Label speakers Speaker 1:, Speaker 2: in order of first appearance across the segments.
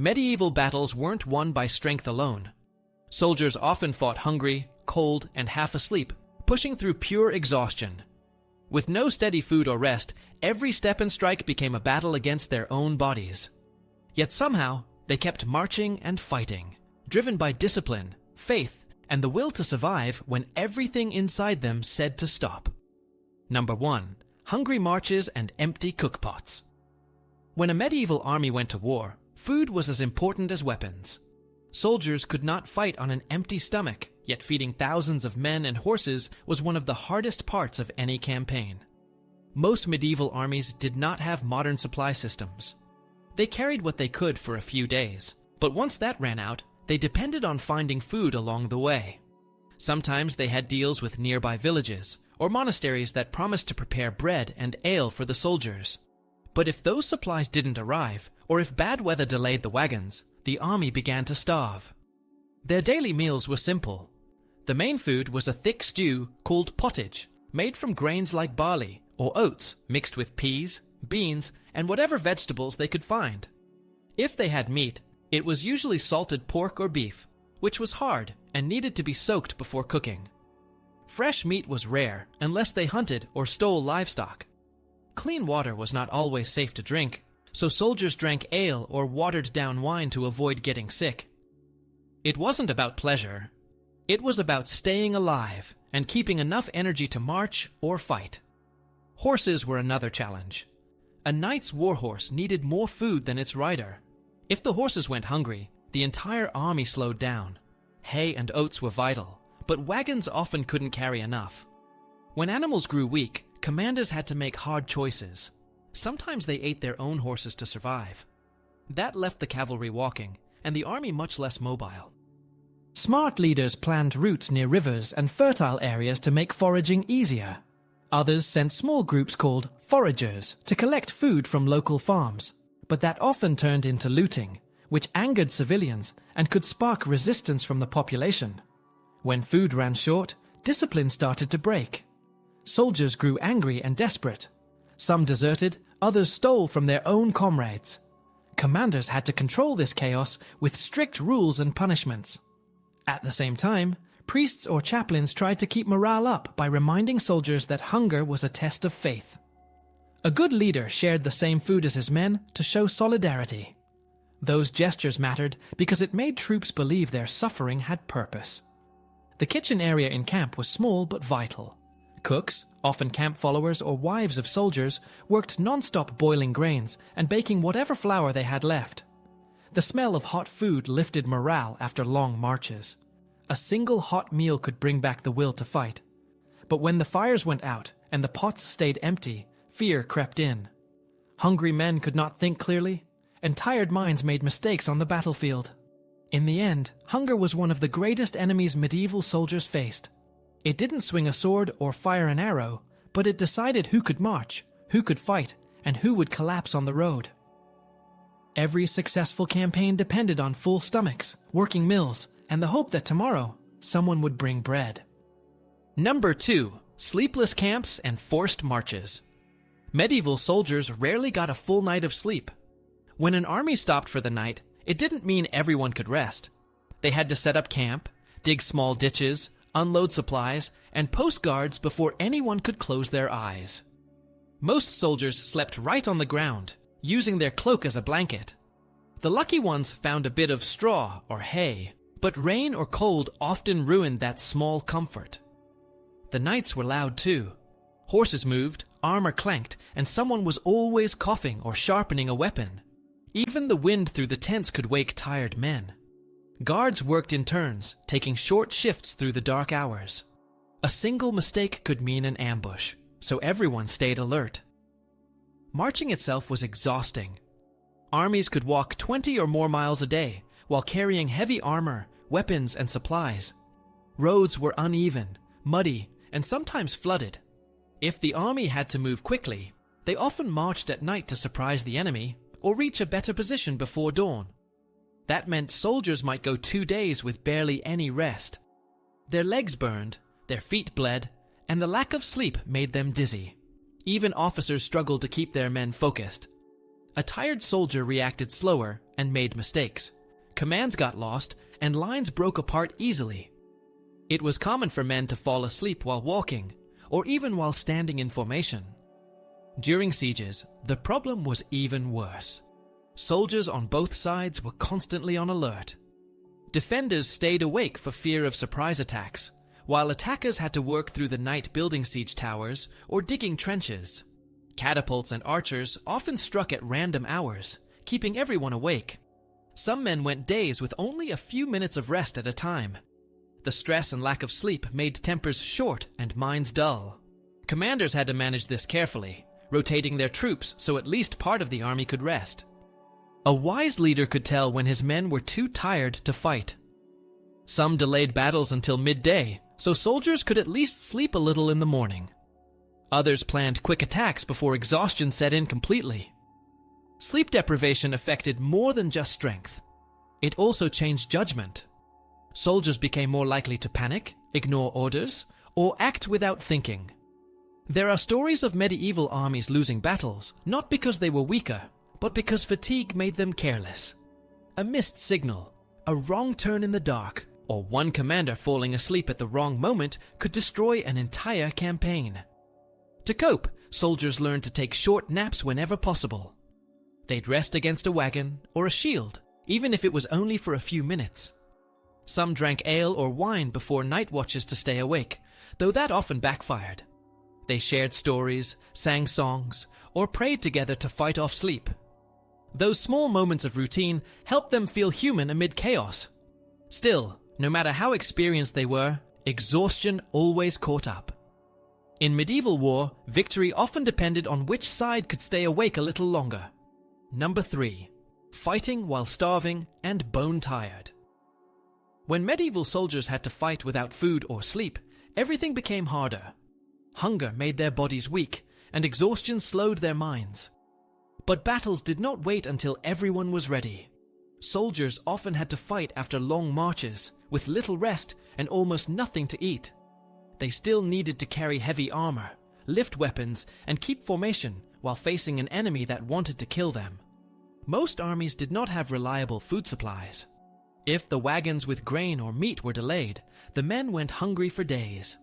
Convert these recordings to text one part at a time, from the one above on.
Speaker 1: Medieval battles weren't won by strength alone. Soldiers often fought hungry, cold, and half asleep, pushing through pure exhaustion. With no steady food or rest, every step and strike became a battle against their own bodies. Yet somehow, they kept marching and fighting, driven by discipline, faith, and the will to survive when everything inside them said to stop. Number 1. Hungry marches and empty cookpots. When a medieval army went to war, food was as important as weapons. Soldiers could not fight on an empty stomach, yet feeding thousands of men and horses was one of the hardest parts of any campaign. Most medieval armies did not have modern supply systems. They carried what they could for a few days, but once that ran out, they depended on finding food along the way. Sometimes they had deals with nearby villages or monasteries that promised to prepare bread and ale for the soldiers. But if those supplies didn't arrive, or if bad weather delayed the wagons, the army began to starve. Their daily meals were simple. The main food was a thick stew called pottage, made from grains like barley or oats mixed with peas, beans, and whatever vegetables they could find. If they had meat, it was usually salted pork or beef, which was hard and needed to be soaked before cooking. Fresh meat was rare unless they hunted or stole livestock. Clean water was not always safe to drink, so soldiers drank ale or watered-down wine to avoid getting sick. It wasn't about pleasure. It was about staying alive and keeping enough energy to march or fight. Horses were another challenge. A knight's warhorse needed more food than its rider. If the horses went hungry, the entire army slowed down. Hay and oats were vital, but wagons often couldn't carry enough. When animals grew weak, commanders had to make hard choices. Sometimes they ate their own horses to survive. That left the cavalry walking, and the army much less mobile. Smart leaders planned routes near rivers and fertile areas to make foraging easier. Others sent small groups called foragers to collect food from local farms, but that often turned into looting, which angered civilians and could spark resistance from the population. When food ran short, discipline started to break. Soldiers grew angry and desperate. Some deserted, others stole from their own comrades. Commanders had to control this chaos with strict rules and punishments. At the same time, priests or chaplains tried to keep morale up by reminding soldiers that hunger was a test of faith. A good leader shared the same food as his men to show solidarity. Those gestures mattered because it made troops believe their suffering had purpose. The kitchen area in camp was small but vital. Cooks, often camp followers or wives of soldiers, worked non-stop boiling grains and baking whatever flour they had left. The smell of hot food lifted morale after long marches. A single hot meal could bring back the will to fight. But when the fires went out and the pots stayed empty, fear crept in. Hungry men could not think clearly, and tired minds made mistakes on the battlefield. In the end, hunger was one of the greatest enemies medieval soldiers faced. It didn't swing a sword or fire an arrow, but it decided who could march, who could fight, and who would collapse on the road. Every successful campaign depended on full stomachs, working mills, and the hope that tomorrow someone would bring bread. Number 2. Sleepless camps and forced marches. Medieval soldiers rarely got a full night of sleep. When an army stopped for the night, it didn't mean everyone could rest. They had to set up camp, dig small ditches, unload supplies, and post guards before anyone could close their eyes. Most soldiers slept right on the ground, using their cloak as a blanket. The lucky ones found a bit of straw or hay, but rain or cold often ruined that small comfort. The nights were loud too. Horses moved, armor clanked, and someone was always coughing or sharpening a weapon. Even the wind through the tents could wake tired men. Guards worked in turns, taking short shifts through the dark hours. A single mistake could mean an ambush, so everyone stayed alert. Marching itself was exhausting. Armies could walk 20 or more miles a day while carrying heavy armor, weapons, and supplies. Roads were uneven, muddy, and sometimes flooded. If the army had to move quickly, they often marched at night to surprise the enemy or reach a better position before dawn. That meant soldiers might go 2 days with barely any rest. Their legs burned, their feet bled, and the lack of sleep made them dizzy. Even officers struggled to keep their men focused. A tired soldier reacted slower and made mistakes. Commands got lost, and lines broke apart easily. It was common for men to fall asleep while walking, or even while standing in formation. During sieges, the problem was even worse. Soldiers on both sides were constantly on alert. Defenders stayed awake for fear of surprise attacks, while attackers had to work through the night building siege towers or digging trenches. Catapults and archers often struck at random hours, keeping everyone awake. Some men went days with only a few minutes of rest at a time. The stress and lack of sleep made tempers short and minds dull. Commanders had to manage this carefully, rotating their troops so at least part of the army could rest. A wise leader could tell when his men were too tired to fight. Some delayed battles until midday, so soldiers could at least sleep a little in the morning. Others planned quick attacks before exhaustion set in completely. Sleep deprivation affected more than just strength. It also changed judgment. Soldiers became more likely to panic, ignore orders, or act without thinking. There are stories of medieval armies losing battles, not because they were weaker, but because fatigue made them careless. A missed signal, a wrong turn in the dark, or one commander falling asleep at the wrong moment could destroy an entire campaign. To cope, soldiers learned to take short naps whenever possible. They'd rest against a wagon or a shield, even if it was only for a few minutes. Some drank ale or wine before night watches to stay awake, though that often backfired. They shared stories, sang songs, or prayed together to fight off sleep. Those small moments of routine helped them feel human amid chaos. Still, no matter how experienced they were, exhaustion always caught up. In medieval war, victory often depended on which side could stay awake a little longer. Number 3. Fighting while starving and bone-tired. When medieval soldiers had to fight without food or sleep, everything became harder. Hunger made their bodies weak, and exhaustion slowed their minds. But battles did not wait until everyone was ready. Soldiers often had to fight after long marches, with little rest and almost nothing to eat. They still needed to carry heavy armor, lift weapons, and keep formation while facing an enemy that wanted to kill them. Most armies did not have reliable food supplies. If the wagons with grain or meat were delayed, the men went hungry for days.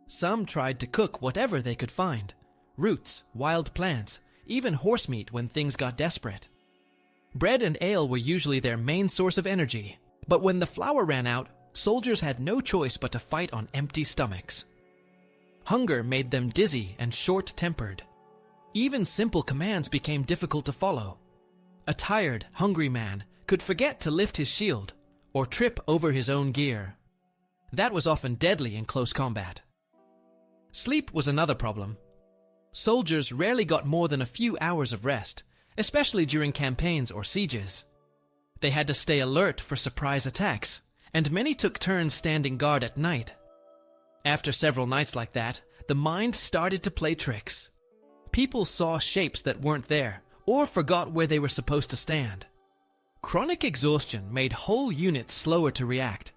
Speaker 1: Some tried to cook whatever they could find: roots, wild plants, even horse meat when things got desperate. Bread and ale were usually their main source of energy, but when the flour ran out, soldiers had no choice but to fight on empty stomachs. Hunger made them dizzy and short-tempered. Even simple commands became difficult to follow. A tired, hungry man could forget to lift his shield or trip over his own gear. That was often deadly in close combat. Sleep was another problem. Soldiers rarely got more than a few hours of rest, especially during campaigns or sieges. They had to stay alert for surprise attacks, and many took turns standing guard at night. After several nights like that, the mind started to play tricks. People saw shapes that weren't there, or forgot where they were supposed to stand. Chronic exhaustion made whole units slower to react.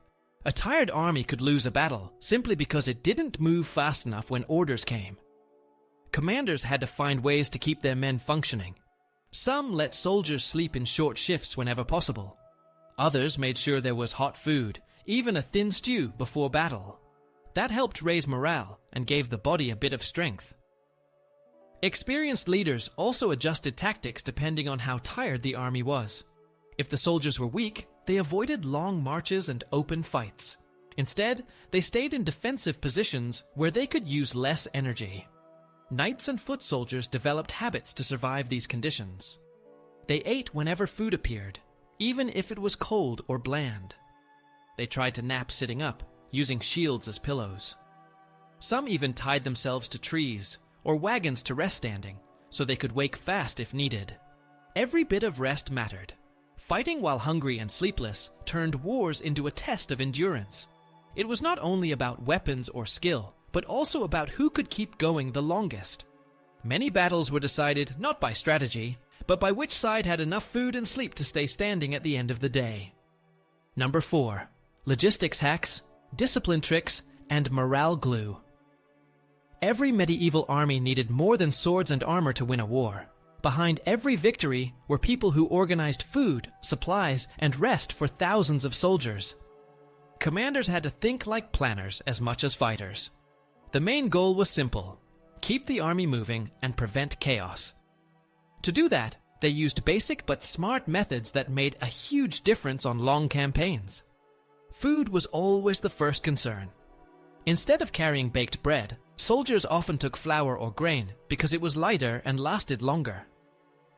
Speaker 1: A tired army could lose a battle simply because it didn't move fast enough when orders came. Commanders had to find ways to keep their men functioning. Some let soldiers sleep in short shifts whenever possible. Others made sure there was hot food, even a thin stew, before battle. That helped raise morale and gave the body a bit of strength. Experienced leaders also adjusted tactics depending on how tired the army was. If the soldiers were weak, they avoided long marches and open fights. Instead, they stayed in defensive positions where they could use less energy. Knights and foot soldiers developed habits to survive these conditions. They ate whenever food appeared, even if it was cold or bland. They tried to nap sitting up, using shields as pillows. Some even tied themselves to trees or wagons to rest standing, so they could wake fast if needed. Every bit of rest mattered. Fighting while hungry and sleepless turned wars into a test of endurance. It was not only about weapons or skill, but also about who could keep going the longest. Many battles were decided not by strategy, but by which side had enough food and sleep to stay standing at the end of the day. Number 4. Logistics hacks, discipline tricks, and morale glue. Every medieval army needed more than swords and armor to win a war. Behind every victory were people who organized food, supplies, and rest for thousands of soldiers. Commanders had to think like planners as much as fighters. The main goal was simple: keep the army moving and prevent chaos. To do that, they used basic but smart methods that made a huge difference on long campaigns. Food was always the first concern. Instead of carrying baked bread, soldiers often took flour or grain because it was lighter and lasted longer.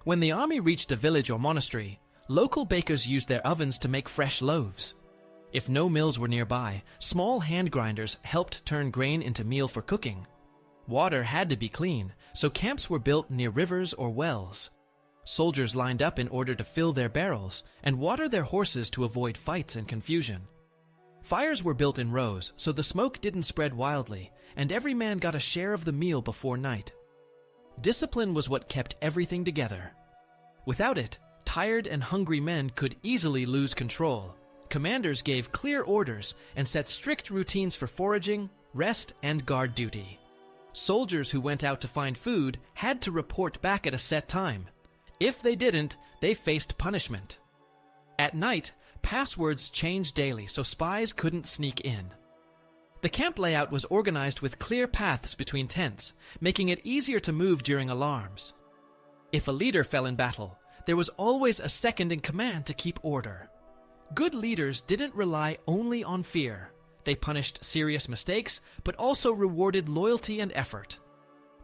Speaker 1: When the army reached a village or monastery, local bakers used their ovens to make fresh loaves. If no mills were nearby, small hand grinders helped turn grain into meal for cooking. Water had to be clean, so camps were built near rivers or wells. Soldiers lined up in order to fill their barrels and water their horses to avoid fights and confusion. Fires were built in rows so the smoke didn't spread wildly, and every man got a share of the meal before night. Discipline was what kept everything together. Without it, tired and hungry men could easily lose control. Commanders gave clear orders and set strict routines for foraging, rest, and guard duty. Soldiers who went out to find food had to report back at a set time. If they didn't, they faced punishment. At night, passwords changed daily so spies couldn't sneak in. The camp layout was organized with clear paths between tents, making it easier to move during alarms. If a leader fell in battle, there was always a second in command to keep order. Good leaders didn't rely only on fear. They punished serious mistakes, but also rewarded loyalty and effort.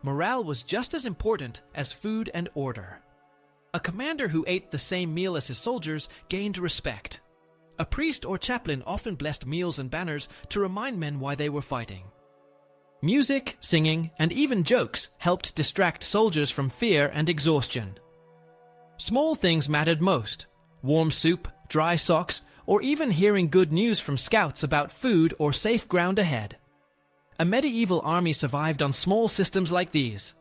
Speaker 1: Morale was just as important as food and order. A commander who ate the same meal as his soldiers gained respect. A priest or chaplain often blessed meals and banners to remind men why they were fighting. Music, singing, and even jokes helped distract soldiers from fear and exhaustion. Small things mattered most: warm soup, dry socks, or even hearing good news from scouts about food or safe ground ahead. A medieval army survived on small systems like these.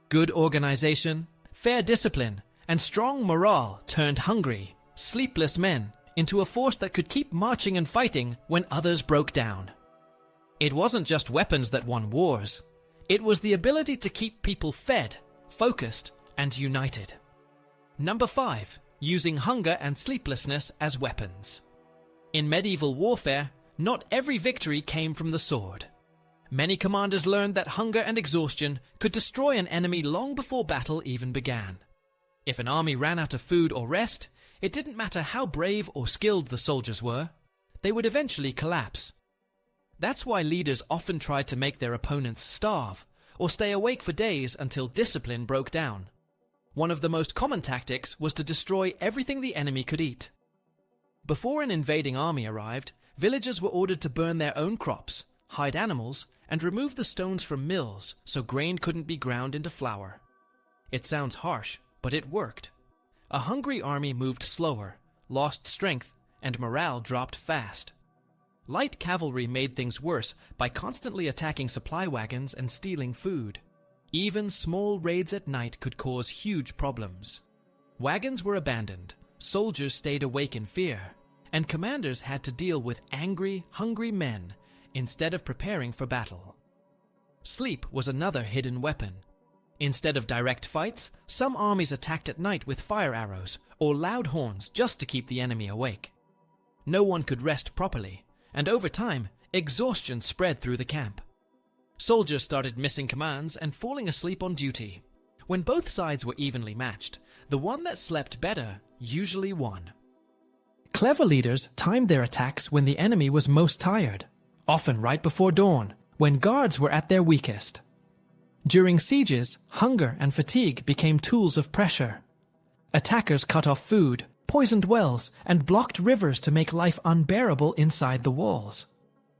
Speaker 1: Good organization, fair discipline, and strong morale turned hungry, sleepless men into a force that could keep marching and fighting when others broke down. It wasn't just weapons that won wars. It was the ability to keep people fed, focused, and united. Number 5. Using hunger and sleeplessness as weapons. In medieval warfare, not every victory came from the sword. Many commanders learned that hunger and exhaustion could destroy an enemy long before battle even began. If an army ran out of food or rest, it didn't matter how brave or skilled the soldiers were, they would eventually collapse. That's why leaders often tried to make their opponents starve, or stay awake for days until discipline broke down. One of the most common tactics was to destroy everything the enemy could eat. Before an invading army arrived, villagers were ordered to burn their own crops, hide animals, and remove the stones from mills so grain couldn't be ground into flour. It sounds harsh, but it worked. A hungry army moved slower, lost strength, and morale dropped fast. Light cavalry made things worse by constantly attacking supply wagons and stealing food. Even small raids at night could cause huge problems. Wagons were abandoned, soldiers stayed awake in fear, and commanders had to deal with angry, hungry men instead of preparing for battle. Sleep was another hidden weapon. Instead of direct fights, some armies attacked at night with fire arrows or loud horns just to keep the enemy awake. No one could rest properly, and over time, exhaustion spread through the camp. Soldiers started missing commands and falling asleep on duty. When both sides were evenly matched, the one that slept better usually won. Clever leaders timed their attacks when the enemy was most tired, often right before dawn, when guards were at their weakest. During sieges, hunger and fatigue became tools of pressure. Attackers cut off food, poisoned wells, and blocked rivers to make life unbearable inside the walls.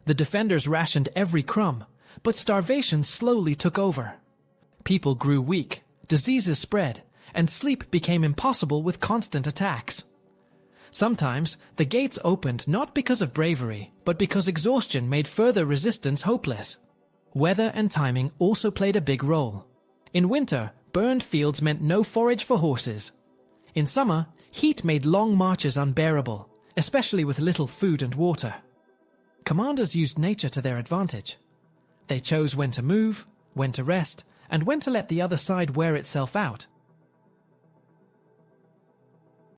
Speaker 1: The defenders rationed every crumb, but starvation slowly took over. People grew weak, diseases spread, and sleep became impossible with constant attacks. Sometimes, the gates opened not because of bravery, but because exhaustion made further resistance hopeless. Weather and timing also played a big role. In winter, burned fields meant no forage for horses. In summer, heat made long marches unbearable, especially with little food and water. Commanders used nature to their advantage. They chose when to move, when to rest, and when to let the other side wear itself out.